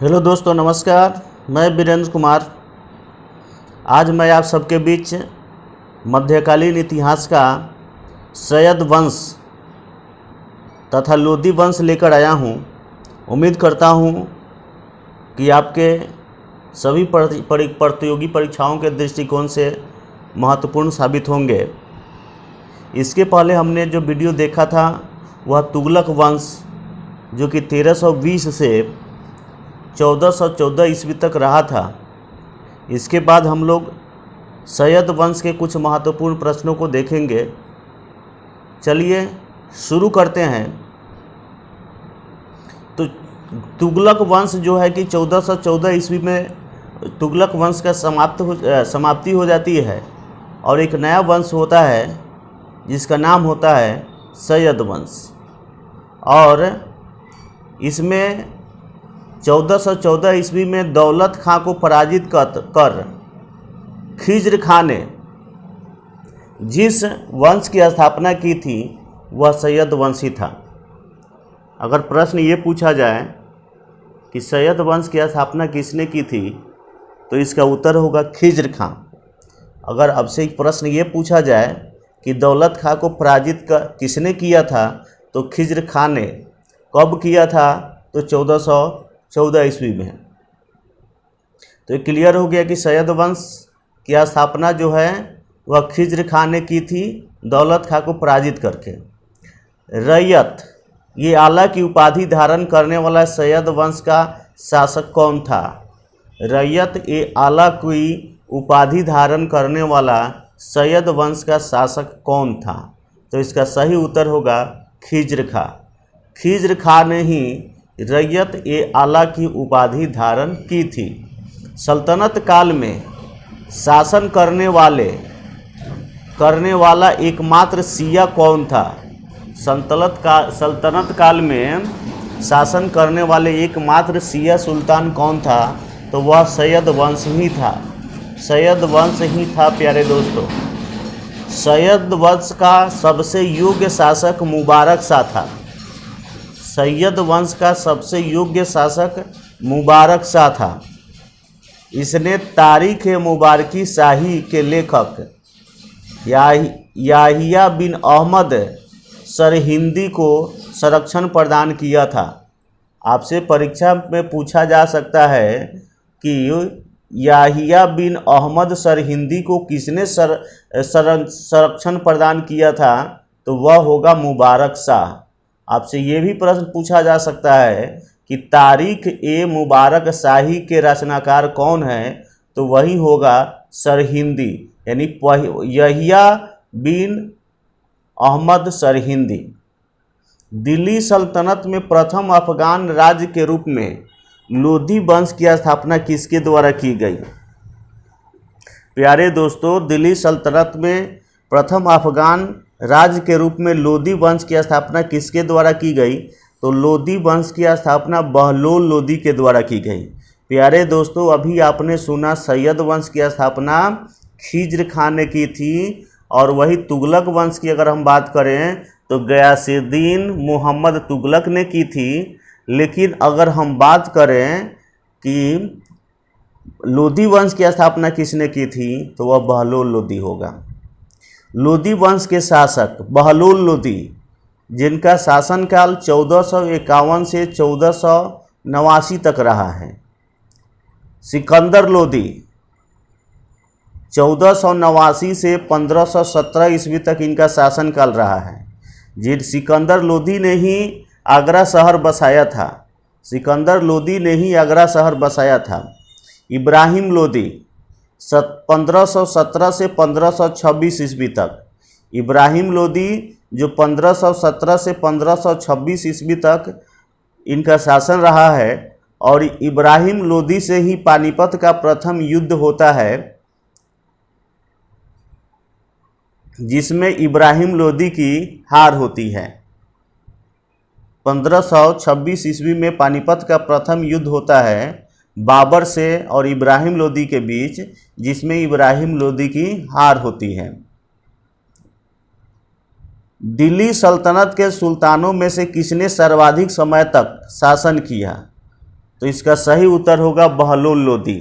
Hello दोस्तों, नमस्कार। मैं वीरेंद्र कुमार। आज मैं आप सबके बीच मध्यकालीन इतिहास का सैयद वंश तथा लोदी वंश लेकर आया हूँ। उम्मीद करता हूँ कि आपके सभी प्रतियोगी परीक्षाओं के दृष्टिकोण से महत्वपूर्ण साबित होंगे। इसके पहले हमने जो वीडियो देखा था वह तुगलक वंश, जो कि 1320 से 1414 ईस्वी तक रहा था। इसके बाद हम लोग सैयद वंश के कुछ महत्वपूर्ण प्रश्नों को देखेंगे। चलिए शुरू करते हैं। तो तुगलक वंश जो है कि 1414 ईस्वी में तुगलक वंश का समाप्ति हो जाती है और एक नया वंश होता है जिसका नाम होता है सैयद वंश। और इसमें 1414 ईस्वी में दौलत खां को पराजित कर खिज्र खां ने जिस वंश की स्थापना की थी वह सैयद वंश ही था। अगर प्रश्न ये पूछा जाए कि सैयद वंश की स्थापना किसने की थी तो इसका उत्तर होगा खिज्र खां। अगर अब से प्रश्न ये पूछा जाए कि दौलत खां को पराजित किसने किया था तो खिज्र खां ने। कब किया था तो 1414 ईस्वी में। तो ये क्लियर हो गया कि सैयद वंश की स्थापना जो है वह खिज्र खां ने की थी दौलत खां को पराजित करके। रैयत, ये आला की उपाधि धारण करने वाला सैयद वंश का शासक कौन था? रैयत, ये आला की उपाधि धारण करने वाला सैयद वंश का शासक कौन था? तो इसका सही उत्तर होगा खिज्र खां। खिज्र खां ने ही रैयत ए आला की उपाधि धारण की थी। सल्तनत काल में शासन करने वाला एकमात्र शिया कौन था? सल्तनत काल में शासन करने वाले एकमात्र शिया सुल्तान कौन था? तो वह सैयद वंश ही था। सैयद वंश ही था प्यारे दोस्तों। सैयद वंश का सबसे योग्य शासक मुबारक शाह था। सैयद वंश का सबसे योग्य शासक मुबारक शाह था। इसने तारीख मुबारकी शाही के लेखक याहिया बिन अहमद सरहिंदी को संरक्षण प्रदान किया था। आपसे परीक्षा में पूछा जा सकता है कि याहिया बिन अहमद सरहिंदी को किसने संरक्षण प्रदान किया था? तो वह होगा मुबारक शाह। आपसे ये भी प्रश्न पूछा जा सकता है कि तारीख ए मुबारक शाही के रचनाकार कौन है? तो वही होगा सरहिंदी, यानी याहिया बिन अहमद सरहिंदी। दिल्ली सल्तनत में प्रथम अफगान राज्य के रूप में लोदी वंश की स्थापना किसके द्वारा की गई? प्यारे दोस्तों, दिल्ली सल्तनत में प्रथम अफगान राज्य के रूप में लोदी वंश की स्थापना किसके द्वारा की गई? तो लोदी वंश की स्थापना बहलोल लोदी के द्वारा की गई। प्यारे दोस्तों, अभी आपने सुना सैयद वंश की स्थापना खिज्र खां ने की थी। और वही तुगलक वंश की अगर हम बात करें तो गयासुद्दीन मोहम्मद तुगलक ने की थी। लेकिन अगर हम बात करें कि लोदी वंश की स्थापना किसने की थी तो वह बहलोल लोदी होगा। लोदी वंश के शासक बहलोल लोदी, जिनका शासनकाल 1451 से 1489 तक रहा है। सिकंदर लोदी 1489 से 1517 ईस्वी तक इनका शासनकाल रहा है। जिन सिकंदर लोदी ने ही आगरा शहर बसाया था। सिकंदर लोदी ने ही आगरा शहर बसाया था। इब्राहिम लोदी 1517 से 1526 ईस्वी तक। इब्राहिम लोदी जो 1517 से 1526 ईस्वी तक इनका शासन रहा है। और इब्राहिम लोदी से ही पानीपत का प्रथम युद्ध होता है, जिसमें इब्राहिम लोदी की हार होती है। 1526 ईस्वी में पानीपत का प्रथम युद्ध होता है बाबर से और इब्राहिम लोदी के बीच, जिसमें इब्राहिम लोदी की हार होती है। दिल्ली सल्तनत के सुल्तानों में से किसने सर्वाधिक समय तक शासन किया? तो इसका सही उत्तर होगा बहलोल लोदी।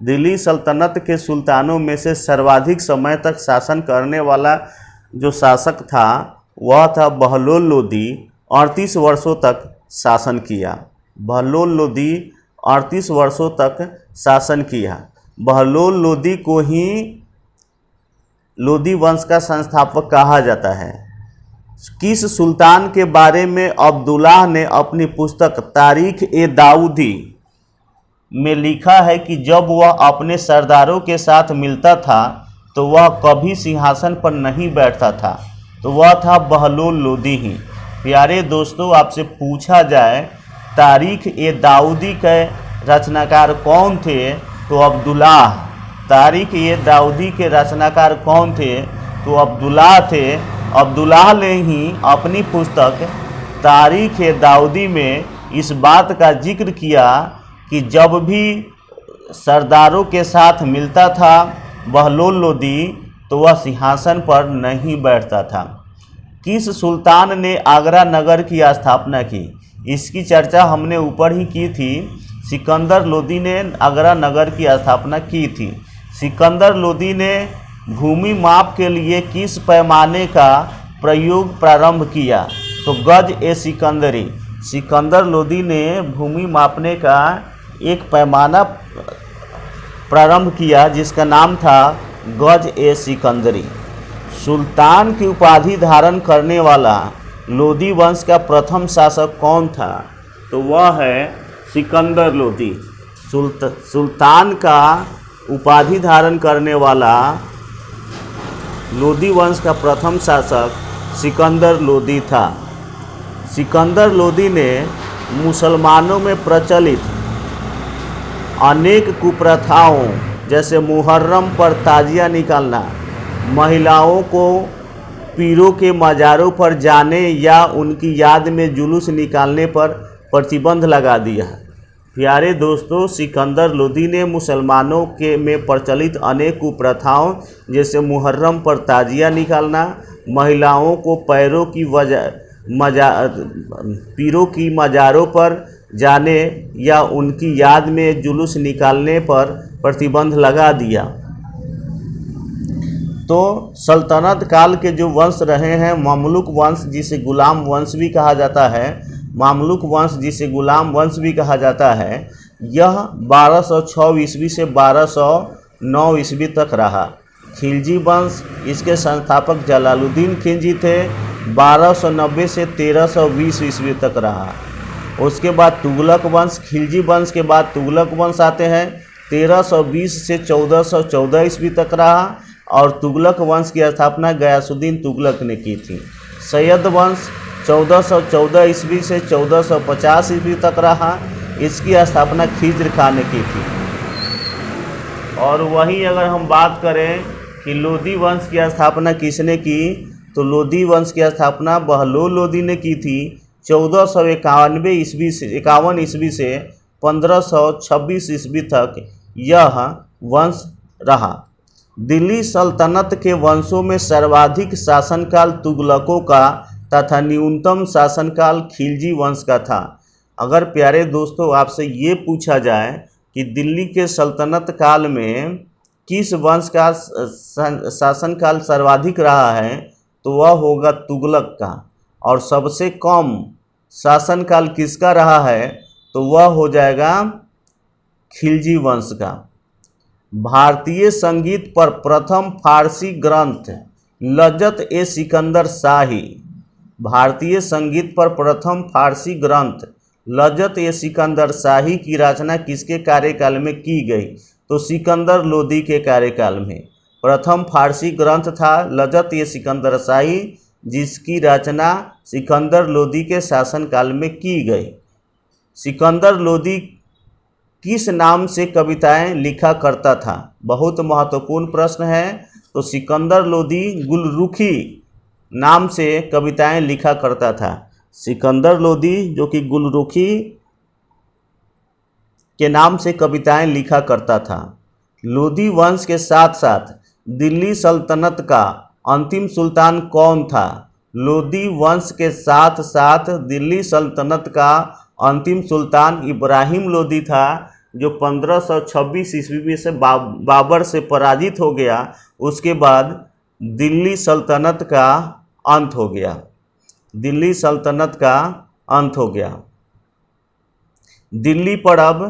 दिल्ली सल्तनत के सुल्तानों में से सर्वाधिक समय तक शासन करने वाला जो शासक था वह था बहलोल लोदी। 38 वर्षों तक शासन किया। बहलोल लोदी 38 वर्षों तक शासन किया। बहलोल लोदी को ही लोदी वंश का संस्थापक कहा जाता है। किस सुल्तान के बारे में अब्दुल्लाह ने अपनी पुस्तक तारीख ए दाऊदी में लिखा है कि जब वह अपने सरदारों के साथ मिलता था तो वह कभी सिंहासन पर नहीं बैठता था? तो वह था बहलोल लोदी ही। प्यारे दोस्तों, आपसे पूछा जाए तारीख ए दाऊदी के रचनाकार कौन थे, तो अब्दुल्लाह। तारीख ए दाऊदी के रचनाकार कौन थे, तो अब्दुल्लाह थे। अब्दुल्लाह ने ही अपनी पुस्तक तारीख ए दाऊदी में इस बात का जिक्र किया कि जब भी सरदारों के साथ मिलता था बहलोल लोदी तो वह सिंहासन पर नहीं बैठता था। किस सुल्तान ने आगरा नगर की स्थापना की? इसकी चर्चा हमने ऊपर ही की थी। सिकंदर लोदी ने आगरा नगर की स्थापना की थी। सिकंदर लोदी ने भूमि माप के लिए किस पैमाने का प्रयोग प्रारंभ किया? तो गज ए सिकंदरी। सिकंदर लोदी ने भूमि मापने का एक पैमाना प्रारंभ किया जिसका नाम था गज ए सिकंदरी। सुल्तान की उपाधि धारण करने वाला लोदी वंश का प्रथम शासक कौन था? तो वह है सिकंदर लोदी। सुल्तान का उपाधि धारण करने वाला लोदी वंश का प्रथम शासक सिकंदर लोदी था। सिकंदर लोदी ने मुसलमानों में प्रचलित अनेक कुप्रथाओं जैसे मुहर्रम पर ताजिया निकालना, महिलाओं को पीरों के मज़ारों पर जाने या उनकी याद में जुलूस निकालने पर प्रतिबंध लगा दिया। प्यारे दोस्तों, सिकंदर लोदी ने मुसलमानों के में प्रचलित अनेक कुप्रथाओं जैसे मुहर्रम पर ताजिया निकालना, महिलाओं को पीरों की मज़ारों पर जाने या उनकी याद में जुलूस निकालने पर प्रतिबंध लगा दिया। तो सल्तनत काल के जो वंश रहे हैं, मामलुक वंश जिसे गुलाम वंश भी कहा जाता है, मामलुक वंश जिसे गुलाम वंश भी कहा जाता है, यह 1206 ईस्वी से 1209 ईस्वी तक रहा। खिलजी वंश, इसके संस्थापक जलालुद्दीन खिलजी थे, 1290 से 1320 ईस्वी तक रहा। उसके बाद तुगलक वंश, खिलजी वंश के बाद तुगलक वंश आते हैं, 1320 से 1414 ईस्वी तक रहा और तुगलक वंश की स्थापना गयासुद्दीन तुगलक ने की थी। सैयद वंश 1414 ईस्वी से 1450 ईस्वी तक रहा, इसकी स्थापना खिज्र खान ने की थी। और वहीं अगर हम बात करें कि लोदी वंश की स्थापना किसने की, तो लोदी वंश की स्थापना बहलोल लोदी ने की थी 1491 ईस्वी से 51 ईस्वी से 1526 ईस्वी तक यह वंश रहा। दिल्ली सल्तनत के वंशों में सर्वाधिक शासनकाल तुगलकों का तथा न्यूनतम शासनकाल खिलजी वंश का था। अगर प्यारे दोस्तों आपसे ये पूछा जाए कि दिल्ली के सल्तनत काल में किस वंश का शासनकाल सर्वाधिक रहा है, तो वह होगा तुगलक का। और सबसे कम शासनकाल किसका रहा है, तो वह हो जाएगा खिलजी वंश का। भारतीय संगीत पर प्रथम फारसी ग्रंथ लज़्ज़त ए सिकंदर शाही। भारतीय संगीत पर प्रथम फारसी ग्रंथ लज़्ज़त ए सिकंदर शाही की रचना किसके कार्यकाल में की गई, तो सिकंदर लोदी के कार्यकाल में। प्रथम फारसी ग्रंथ था लज़्ज़त ए सिकंदर शाही, जिसकी रचना सिकंदर लोदी के शासनकाल में की गई। सिकंदर लोदी किस नाम से कविताएं लिखा करता था? बहुत महत्वपूर्ण प्रश्न है। तो सिकंदर लोदी गुलरुखी नाम से कविताएं लिखा करता था। सिकंदर लोदी जो कि गुलरुखी के नाम से कविताएं लिखा करता था। लोदी वंश के साथ साथ दिल्ली सल्तनत का अंतिम सुल्तान कौन था? लोदी वंश के साथ साथ दिल्ली सल्तनत का अंतिम सुल्तान इब्राहिम लोदी था, जो 1526 ईस्वी में से बाबर से पराजित हो गया। उसके बाद दिल्ली सल्तनत का अंत हो गया। दिल्ली सल्तनत का अंत हो गया। दिल्ली पर अब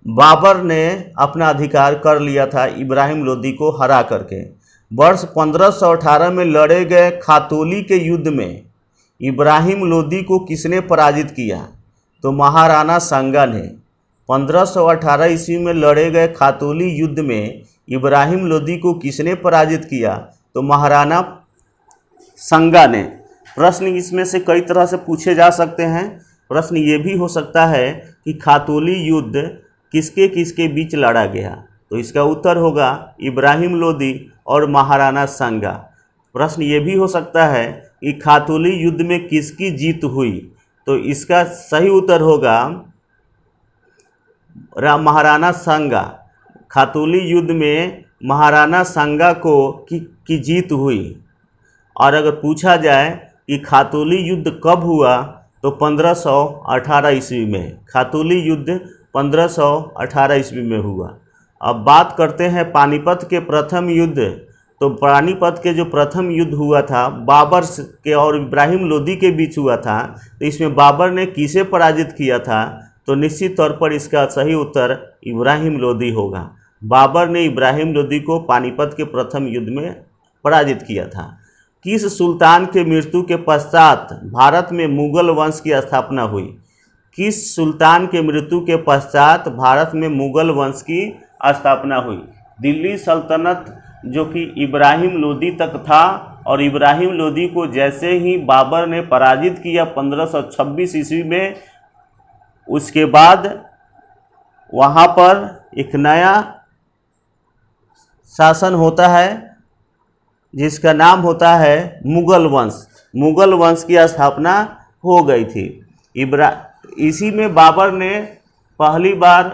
बाबर ने अपना अधिकार कर लिया था इब्राहिम लोदी को हरा करके। वर्ष 1518 में लड़े गए खातोली के युद्ध में इब्राहिम लोदी को किसने पराजित किया? तो महाराणा सांगा ने। 1518 ईस्वी में लड़े गए खातोली युद्ध में इब्राहिम लोदी को किसने पराजित किया? तो महाराणा सांगा ने। प्रश्न इसमें से कई तरह से पूछे जा सकते हैं। प्रश्न ये भी हो सकता है कि खातोली युद्ध किसके किसके बीच लड़ा गया? तो इसका उत्तर होगा इब्राहिम लोदी और महाराणा सांगा। प्रश्न ये भी हो सकता है कि खातोली युद्ध में किसकी जीत हुई? तो इसका सही उत्तर होगा महाराणा सांगा। खातोली युद्ध में महाराणा सांगा की जीत हुई। और अगर पूछा जाए कि खातोली युद्ध कब हुआ, तो 1518 ईस्वी में। खातोली युद्ध 1518 ईस्वी में हुआ। अब बात करते हैं पानीपत के प्रथम युद्ध। तो पानीपत के जो प्रथम युद्ध हुआ था बाबर के और इब्राहिम लोदी के बीच हुआ था, तो इसमें बाबर ने किसे पराजित किया था? तो निश्चित तौर पर इसका सही उत्तर इब्राहिम लोदी होगा। बाबर ने इब्राहिम लोदी को पानीपत के प्रथम युद्ध में पराजित किया था। किस सुल्तान के मृत्यु के पश्चात भारत में मुगल वंश की स्थापना हुई? किस सुल्तान के मृत्यु के पश्चात भारत में मुगल वंश की स्थापना हुई? दिल्ली सल्तनत जो कि इब्राहिम लोदी तक था, और इब्राहिम लोदी को जैसे ही बाबर ने पराजित किया 1526 ईस्वी में, उसके बाद वहाँ पर एक नया शासन होता है जिसका नाम होता है मुगल वंश। मुगल वंश की स्थापना हो गई थी। इसी में बाबर ने पहली बार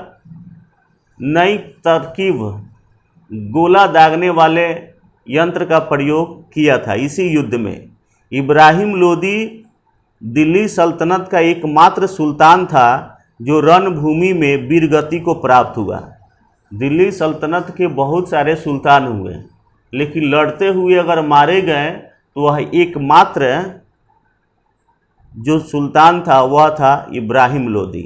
नई तरकीब गोला दागने वाले यंत्र का प्रयोग किया था। इसी युद्ध में इब्राहिम लोदी दिल्ली सल्तनत का एकमात्र सुल्तान था जो रणभूमि में वीरगति को प्राप्त हुआ। दिल्ली सल्तनत के बहुत सारे सुल्तान हुए, लेकिन लड़ते हुए अगर मारे गए तो वह एकमात्र जो सुल्तान था वह था इब्राहिम लोदी।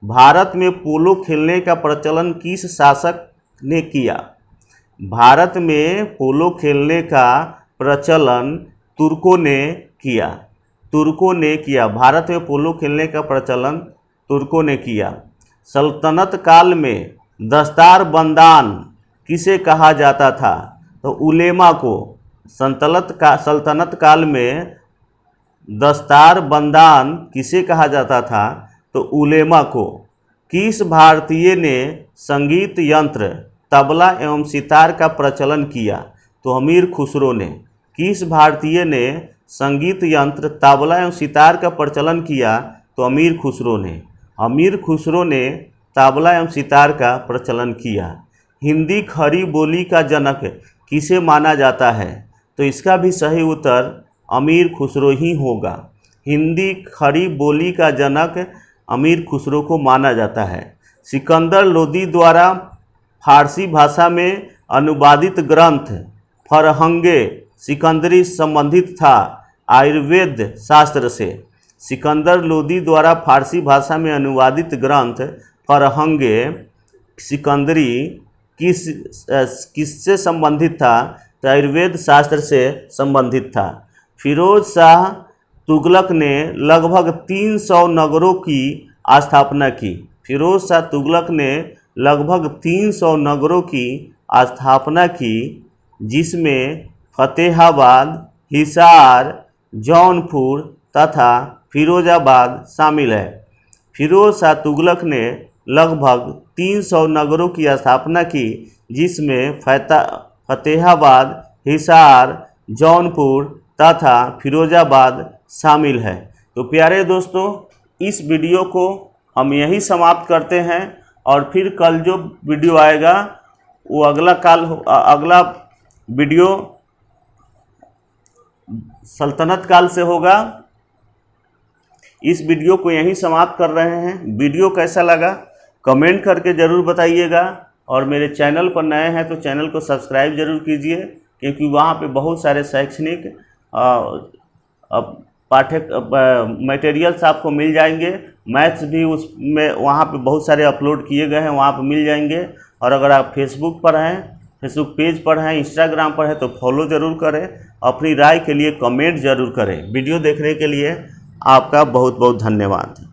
भारत में पोलो खेलने का प्रचलन किस शासक ने किया? भारत में पोलो खेलने का प्रचलन तुर्कों ने किया। तुर्कों ने किया। भारत में पोलो खेलने का प्रचलन तुर्कों ने किया। सल्तनत काल में दस्तार बंदान किसे कहा जाता था? तो उलेमा को। सल्तनत काल में दस्तार बंदान किसे कहा जाता था? तो उलेमा को। किस भारतीय ने संगीत यंत्र तबला एवं सितार का प्रचलन किया? तो अमीर खुसरो ने। किस भारतीय ने संगीत यंत्र तबला एवं सितार का प्रचलन किया? तो अमीर खुसरो ने। अमीर खुसरो ने तबला एवं सितार का प्रचलन किया। हिंदी खड़ी बोली का जनक किसे माना जाता है? तो इसका भी सही उत्तर अमीर खुसरो ही होगा। हिंदी खड़ी बोली का जनक अमीर खुसरो को माना जाता है। सिकंदर लोदी द्वारा फारसी भाषा में अनुवादित ग्रंथ फरहंगे सिकंदरी संबंधित था आयुर्वेद शास्त्र से। सिकंदर लोदी द्वारा फारसी भाषा में अनुवादित ग्रंथ फरहंगे सिकंदरी किससे संबंधित था? तो आयुर्वेद शास्त्र से संबंधित था। फिरोज शाह तुगलक ने लगभग 300 नगरों की स्थापना की। फिरोज शाह तुगलक ने लगभग 300 नगरों की स्थापना की, जिसमें फतेहाबाद, हिसार, जौनपुर तथा फिरोजाबाद शामिल है। फिरोज शाह तुगलक ने लगभग 300 नगरों की स्थापना की, जिसमें फतेहाबाद, हिसार, जौनपुर तथा फिरोजाबाद शामिल है। तो प्यारे दोस्तों, इस वीडियो को हम यहीं समाप्त करते हैं, और फिर कल जो वीडियो आएगा वो अगला वीडियो सल्तनत काल से होगा। इस वीडियो को यहीं समाप्त कर रहे हैं। वीडियो कैसा लगा कमेंट करके ज़रूर बताइएगा, और मेरे चैनल पर नए हैं तो चैनल को सब्सक्राइब ज़रूर कीजिए, क्योंकि वहाँ पे बहुत सारे शैक्षणिक मटेरियल्स आपको मिल जाएंगे। मैथ्स भी उसमें वहाँ पे बहुत सारे अपलोड किए गए हैं, वहाँ पे मिल जाएंगे। और अगर आप फेसबुक पर हैं, फेसबुक पेज पर हैं, इंस्टाग्राम पर हैं, तो फॉलो ज़रूर करें। अपनी राय के लिए कमेंट ज़रूर करें। वीडियो देखने के लिए आपका बहुत बहुत धन्यवाद।